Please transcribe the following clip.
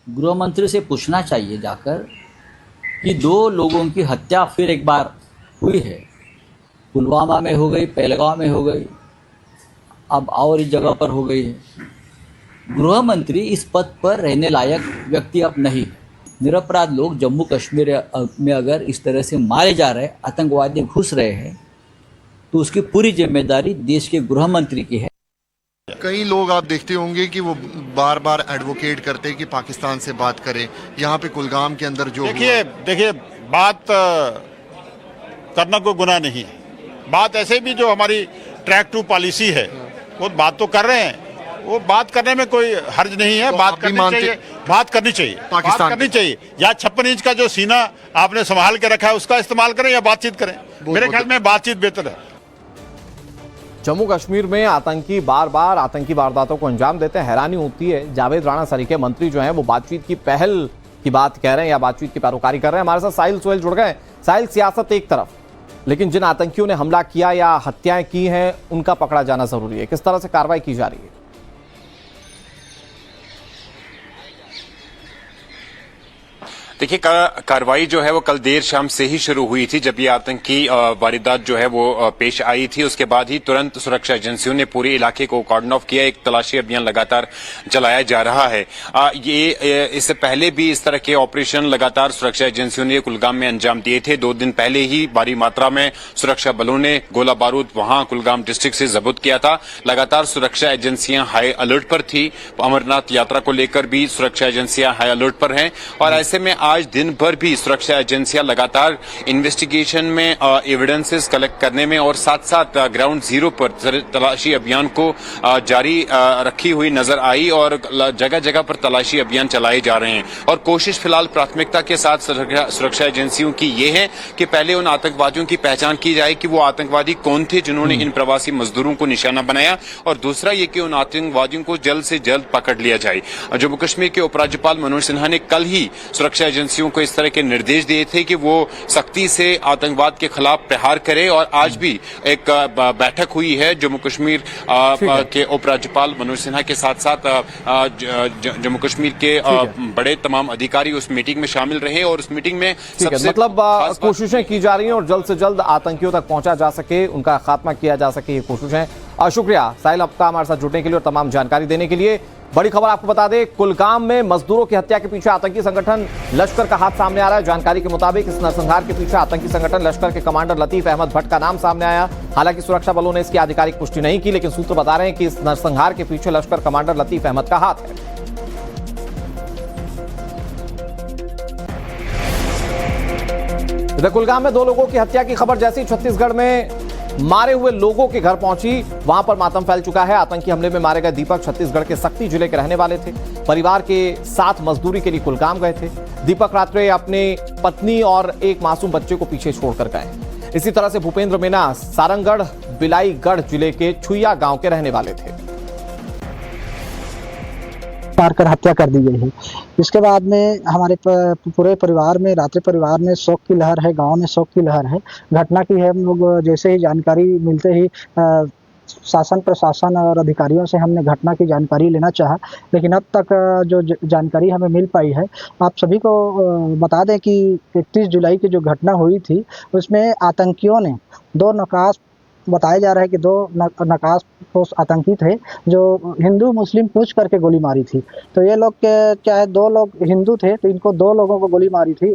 गृह मंत्री से पूछना चाहिए जाकर कि 2 लोगों की हत्या फिर एक बार हुई है। पुलवामा में हो गई, पहलगाम में हो गई, अब और इस जगह पर हो गई है। गृह मंत्री इस पद पर रहने लायक व्यक्ति अब नहीं है। निरपराध लोग जम्मू कश्मीर में अगर इस तरह से मारे जा रहे, आतंकवादी घुस रहे हैं, तो उसकी पूरी जिम्मेदारी देश के गृह मंत्री की है। कई लोग आप देखते होंगे कि वो बार बार एडवोकेट करते हैं कि पाकिस्तान से बात करें। यहाँ पे कुलगाम के अंदर जो देखिए बात करना कोई गुनाह नहीं है। बात ऐसे भी जो हमारी ट्रैक टू पॉलिसी है वो बात तो कर रहे हैं, वो बात करने में कोई हर्ज नहीं है। तो बात करनी चाहिए, बात करनी चाहिए, पाकिस्तान बात करनी चाहिए। या 56 इंच का जो सीना आपने संभाल के रखा है उसका इस्तेमाल करें या बातचीत करें। मेरे ख्याल में बातचीत बेहतर है। जम्मू कश्मीर में आतंकी बार बार आतंकी वारदातों को अंजाम देते हैं। हैरानी होती है, जावेद राणा सरीखे मंत्री जो हैं वो बातचीत की पहल की बात कह रहे हैं या बातचीत की पैरोकारी कर रहे हैं। हमारे साथ साहिल सोहेल जुड़ गए। साहिल, सियासत एक तरफ, लेकिन जिन आतंकियों ने हमला किया या हत्याएं की हैं उनका पकड़ा जाना जरूरी है। किस तरह से कार्रवाई की जा रही है? देखिए, कार्रवाई जो है वो कल देर शाम से ही शुरू हुई थी। जब ये आतंकी वारदात जो है वो पेश आई थी, उसके बाद ही तुरंत सुरक्षा एजेंसियों ने पूरे इलाके को कॉर्डन ऑफ किया। एक तलाशी अभियान लगातार चलाया जा रहा है। इससे पहले भी इस तरह के ऑपरेशन लगातार सुरक्षा एजेंसियों ने कुलगाम में अंजाम दिए थे। 2 दिन पहले ही भारी मात्रा में सुरक्षा बलों ने गोला बारूद वहां कुलगाम डिस्ट्रिक्ट से जब्त किया था। लगातार सुरक्षा एजेंसियां हाई अलर्ट पर थी। अमरनाथ यात्रा को लेकर भी सुरक्षा एजेंसियां हाई अलर्ट पर हैं और ऐसे में आज दिन भर भी सुरक्षा एजेंसियां लगातार इन्वेस्टिगेशन में एविडेंसेस कलेक्ट करने में और साथ साथ ग्राउंड जीरो पर तलाशी अभियान को जारी रखी हुई नजर आई और जगह जगह पर तलाशी अभियान चलाए जा रहे हैं। और कोशिश फिलहाल प्राथमिकता के साथ सुरक्षा एजेंसियों की ये है कि पहले उन आतंकवादियों की पहचान की जाए कि वो आतंकवादी कौन थे जिन्होंने इन प्रवासी मजदूरों को निशाना बनाया, और दूसरा ये कि उन आतंकवादियों को जल्द से जल्द पकड़ लिया जाए। जम्मू कश्मीर के उपराज्यपाल मनोज सिन्हा ने कल ही सुरक्षा एजेंसियों को इस तरह के निर्देश दिए थे कि वो सख्ती से आतंकवाद के खिलाफ प्रहार करे, और आज भी एक बैठक हुई है जम्मू कश्मीर के उपराज्यपाल मनोज सिन्हा के साथ साथ जम्मू कश्मीर के बड़े तमाम अधिकारी उस मीटिंग में शामिल रहे। और उस मीटिंग में सबसे मतलब कोशिशें की जा रही हैं और जल्द से जल्द आतंकियों तक पहुंचा जा सके, उनका खात्मा किया जा सके, ये कोशिशें। शुक्रिया साहिल आपका हमारे साथ जुड़ने के लिए और तमाम जानकारी देने के लिए। बड़ी खबर आपको बता दें, कुलगाम में मजदूरों की हत्या के पीछे आतंकी संगठन लश्कर का हाथ सामने आ रहा है। जानकारी के मुताबिक इस नरसंहार के पीछे आतंकी संगठन लश्कर के कमांडर लतीफ अहमद भट्ट का नाम सामने आया। हालांकि सुरक्षा बलों ने इसकी आधिकारिक पुष्टि नहीं की, लेकिन सूत्र बता रहे हैं कि इस नरसंहार के पीछे लश्कर कमांडर लतीफ अहमद का हाथ है। इधर कुलगाम में 2 लोगों की हत्या की खबर जैसे ही छत्तीसगढ़ में मारे हुए लोगों के घर पहुंची, वहां पर मातम फैल चुका है। आतंकी हमले में मारे गए दीपक छत्तीसगढ़ के सक्ती जिले के रहने वाले थे। परिवार के साथ मजदूरी के लिए कुलगाम गए थे। दीपक रात्रे अपने पत्नी और एक मासूम बच्चे को पीछे छोड़कर गए। इसी तरह से भूपेंद्र मीना सारंगढ़ बिलाईगढ़ जिले के छुइया गांव के रहने वाले थे। मार कर हत्या कर दी गई है। इसके बाद में हमारे पूरे परिवार में, रात्रि परिवार में शोक की लहर है, गांव में शोक की लहर है। घटना की है, हम लोग जैसे ही जानकारी मिलते ही शासन प्रशासन और अधिकारियों से हमने घटना की जानकारी लेना चाहा, लेकिन अब तक जो जानकारी हमें मिल पाई है, आप सभी को बता दें कि 31 जुलाई की जो घटना हुई थी उसमें आतंकियों ने 2 नकाश, बताया जा रहा है कि 2 नकाश आतंकी थे जो हिंदू मुस्लिम पूछ करके गोली मारी थी। तो ये लोग के चाहे 2 लोग हिंदू थे तो इनको 2 लोगों को गोली मारी थी।